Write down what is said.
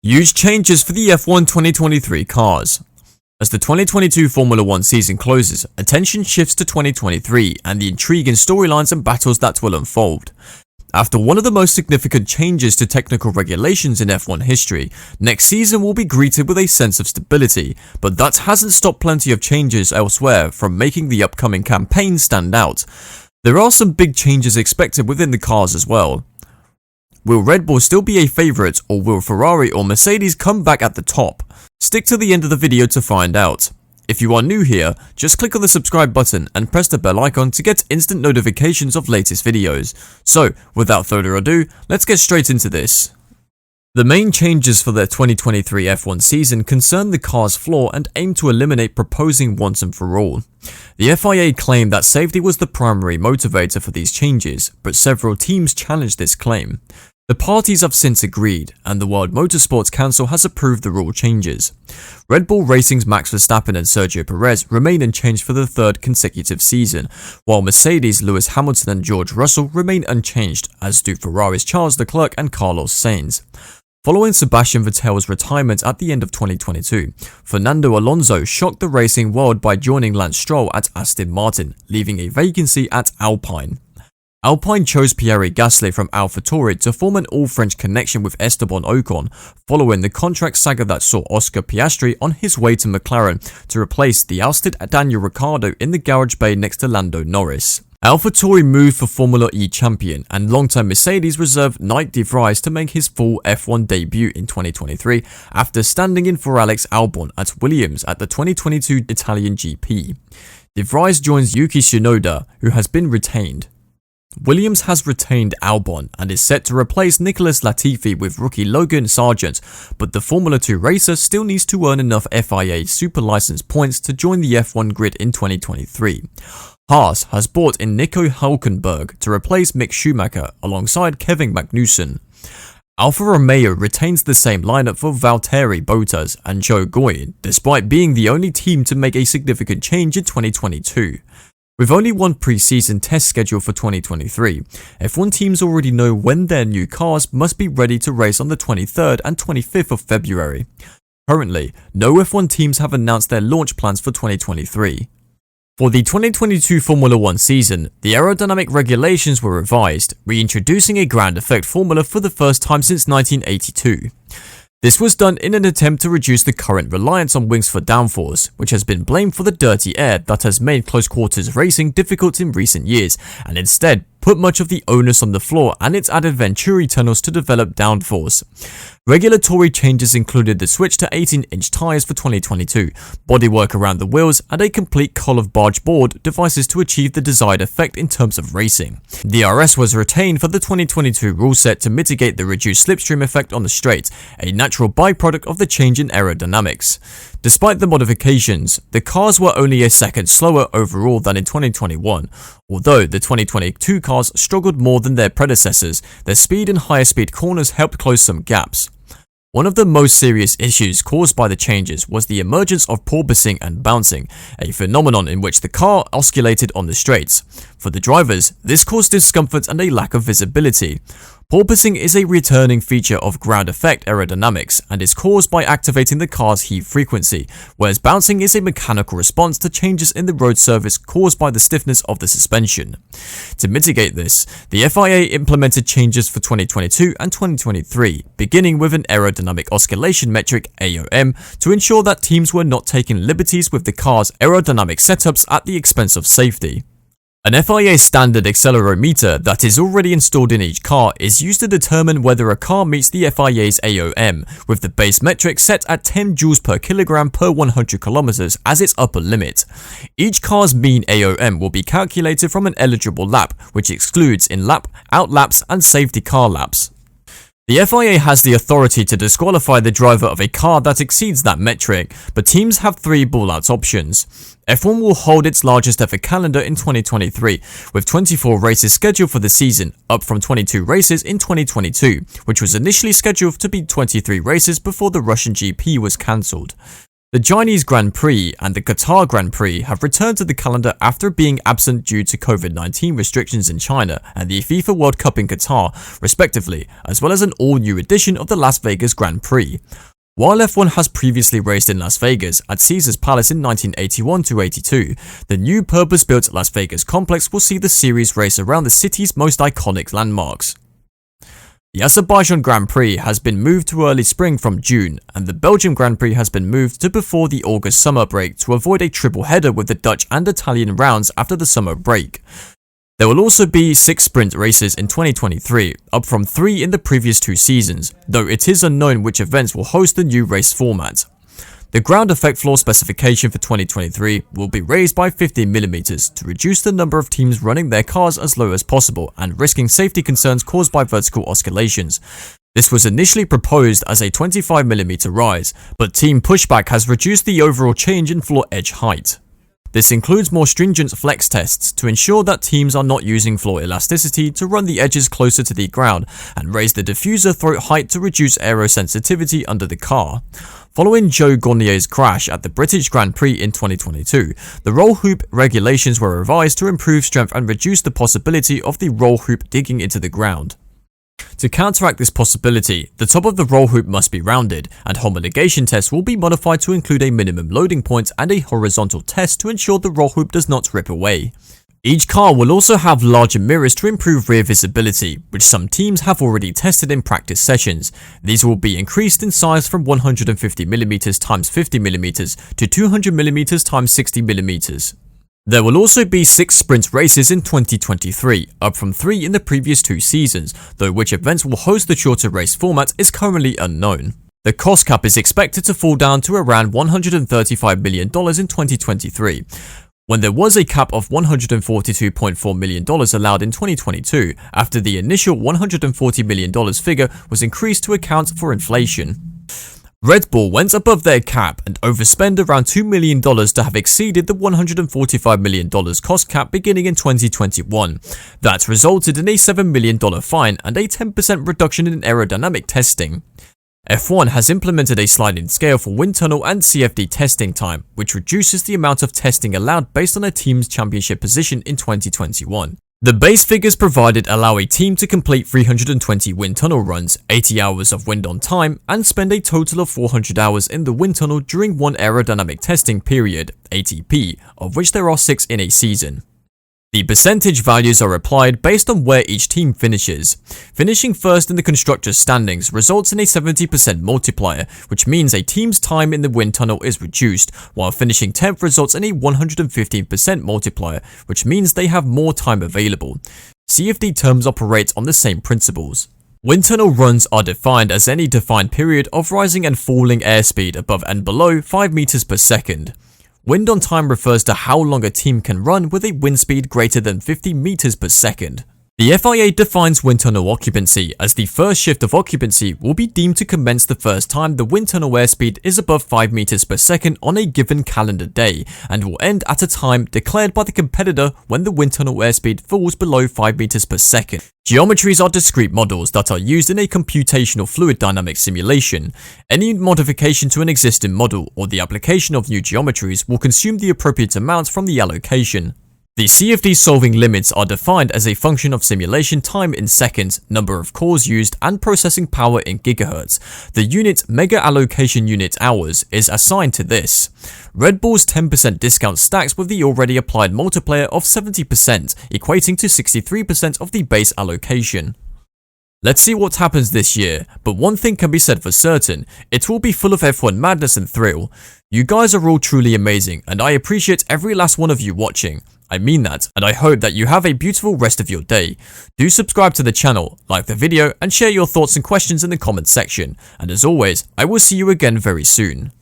Huge changes for the F1 2023 cars. As the 2022 Formula 1 season closes, attention shifts to 2023 and the intriguing storylines and battles that will unfold. After one of the most significant changes to technical regulations in F1 history, next season will be greeted with a sense of stability, but that hasn't stopped plenty of changes elsewhere from making the upcoming campaign stand out. There are some big changes expected within the cars as well. Will Red Bull still be a favourite, or will Ferrari or Mercedes come back at the top? Stick to the end of the video to find out. If you are new here, just click on the subscribe button and press the bell icon to get instant notifications of latest videos. So, without further ado, let's get straight into this. The main changes for the 2023 F1 season concern the car's floor and aim to eliminate porpoising once and for all. The FIA claimed that safety was the primary motivator for these changes, but several teams challenged this claim. The parties have since agreed, and the World Motorsports Council has approved the rule changes. Red Bull Racing's Max Verstappen and Sergio Perez remain unchanged for the third consecutive season, while Mercedes' Lewis Hamilton and George Russell remain unchanged, as do Ferrari's Charles Leclerc and Carlos Sainz. Following Sebastian Vettel's retirement at the end of 2022, Fernando Alonso shocked the racing world by joining Lance Stroll at Aston Martin, leaving a vacancy at Alpine. Alpine chose Pierre from AlphaTauri to form an all-French connection with Esteban Ocon, following the contract saga that saw Oscar Piastri on his way to McLaren to replace the ousted Daniel Ricciardo in the garage bay next to Lando Norris. AlphaTauri moved for Formula E champion and long-term Mercedes reserve Nick de Vries to make his full F1 debut in 2023 after standing in for Alex Albon at Williams at the 2022 Italian GP. De Vries joins Yuki Tsunoda, who has been retained. Williams has retained Albon and is set to replace Nicholas Latifi with rookie Logan Sargent, but the Formula 2 racer still needs to earn enough FIA Super License points to join the F1 grid in 2023. Haas has brought in Nico Hülkenberg to replace Mick Schumacher alongside Kevin Magnussen. Alfa Romeo retains the same lineup for Valtteri Bottas and Zhou Guanyu, despite being the only team to make a significant change in 2022. With only one pre-season test scheduled for 2023, F1 teams already know when their new cars must be ready to race on the 23rd and 25th of February. Currently, no F1 teams have announced their launch plans for 2023. For the 2022 Formula 1 season, the aerodynamic regulations were revised, reintroducing a ground effect formula for the first time since 1982. This was done in an attempt to reduce the current reliance on wings for downforce, which has been blamed for the dirty air that has made close quarters racing difficult in recent years, and instead put much of the onus on the floor and its added Venturi tunnels to develop downforce. Regulatory changes included the switch to 18-inch tyres for 2022, bodywork around the wheels, and a complete collar barge board devices to achieve the desired effect in terms of racing. DRS was retained for the 2022 rule set to mitigate the reduced slipstream effect on the straight, a natural byproduct of the change in aerodynamics. Despite the modifications, the cars were only a second slower overall than in 2021. Although the 2022 cars struggled more than their predecessors, their speed and higher speed corners helped close some gaps. One of the most serious issues caused by the changes was the emergence of porpoising and bouncing, a phenomenon in which the car oscillated on the straights. For the drivers, this caused discomfort and a lack of visibility. Porpoising is a returning feature of ground effect aerodynamics and is caused by activating the car's heave frequency, whereas bouncing is a mechanical response to changes in the road surface caused by the stiffness of the suspension. To mitigate this, the FIA implemented changes for 2022 and 2023, beginning with an aerodynamic oscillation metric (AOM) to ensure that teams were not taking liberties with the car's aerodynamic setups at the expense of safety. An FIA standard accelerometer that is already installed in each car is used to determine whether a car meets the FIA's AOM, with the base metric set at 10 joules per kilogram per 100 kilometers as its upper limit. Each car's mean AOM will be calculated from an eligible lap, which excludes in-lap, out-laps, and safety car laps. The FIA has the authority to disqualify the driver of a car that exceeds that metric, but teams have three ball-out options. F1 will hold its largest ever calendar in 2023, with 24 races scheduled for the season, up from 22 races in 2022, which was initially scheduled to be 23 races before the Russian GP was cancelled. The Chinese Grand Prix and the Qatar Grand Prix have returned to the calendar after being absent due to COVID-19 restrictions in China and the FIFA World Cup in Qatar, respectively, as well as an all-new edition of the Las Vegas Grand Prix. While F1 has previously raced in Las Vegas at Caesars Palace in 1981-82, the new purpose-built Las Vegas complex will see the series race around the city's most iconic landmarks. The Azerbaijan Grand Prix has been moved to early spring from June, and the Belgium Grand Prix has been moved to before the August summer break to avoid a triple header with the Dutch and Italian rounds after the summer break. There will also be 6 sprint races in 2023, up from 3 in the previous 2 seasons, though it is unknown which events will host the new race format. The ground effect floor specification for 2023 will be raised by 15mm to reduce the number of teams running their cars as low as possible and risking safety concerns caused by vertical oscillations. This was initially proposed as a 25mm rise, but team pushback has reduced the overall change in floor edge height. This includes more stringent flex tests to ensure that teams are not using floor elasticity to run the edges closer to the ground and raise the diffuser throat height to reduce aero sensitivity under the car. Following Joe Gournier's crash at the British Grand Prix in 2022, the roll hoop regulations were revised to improve strength and reduce the possibility of the roll hoop digging into the ground. To counteract this possibility, the top of the roll hoop must be rounded, and homologation tests will be modified to include a minimum loading point and a horizontal test to ensure the roll hoop does not rip away. Each car will also have larger mirrors to improve rear visibility, which some teams have already tested in practice sessions. These will be increased in size from 150mm x 50mm to 200mm x 60mm. There will also be 6 sprint races in 2023, up from 3 in the previous 2 seasons, though which events will host the shorter race format is currently unknown. The cost cap is expected to fall down to around $135 million in 2023, when there was a cap of $142.4 million allowed in 2022, after the initial $140 million figure was increased to account for inflation. Red Bull went above their cap and overspent around $2 million to have exceeded the $145 million cost cap beginning in 2021. That resulted in a $7 million fine and a 10% reduction in aerodynamic testing. F1 has implemented a sliding scale for wind tunnel and CFD testing time, which reduces the amount of testing allowed based on a team's championship position in 2021. The base figures provided allow a team to complete 320 wind tunnel runs, 80 hours of wind on time, and spend a total of 400 hours in the wind tunnel during one aerodynamic testing period, ATP, of which there are 6 in a season. The percentage values are applied based on where each team finishes. Finishing first in the constructors' standings results in a 70% multiplier, which means a team's time in the wind tunnel is reduced, while finishing 10th results in a 115% multiplier, which means they have more time available. CFD terms operate on the same principles. Wind tunnel runs are defined as any defined period of rising and falling airspeed above and below 5 meters per second. Wind on time refers to how long a team can run with a wind speed greater than 50 meters per second. The FIA defines wind tunnel occupancy as the first shift of occupancy will be deemed to commence the first time the wind tunnel airspeed is above 5 meters per second on a given calendar day, and will end at a time declared by the competitor when the wind tunnel airspeed falls below 5 meters per second. Geometries are discrete models that are used in a computational fluid dynamics simulation. Any modification to an existing model or the application of new geometries will consume the appropriate amount from the allocation. The CFD solving limits are defined as a function of simulation time in seconds, number of cores used, and processing power in gigahertz. The unit mega allocation unit hours is assigned to this. Red Bull's 10% discount stacks with the already applied multiplier of 70%, equating to 63% of the base allocation. Let's see what happens this year, but one thing can be said for certain, it will be full of F1 madness and thrill. You guys are all truly amazing, and I appreciate every last one of you watching. I mean that, and I hope that you have a beautiful rest of your day. Do subscribe to the channel, like the video, and share your thoughts and questions in the comments section. And as always, I will see you again very soon.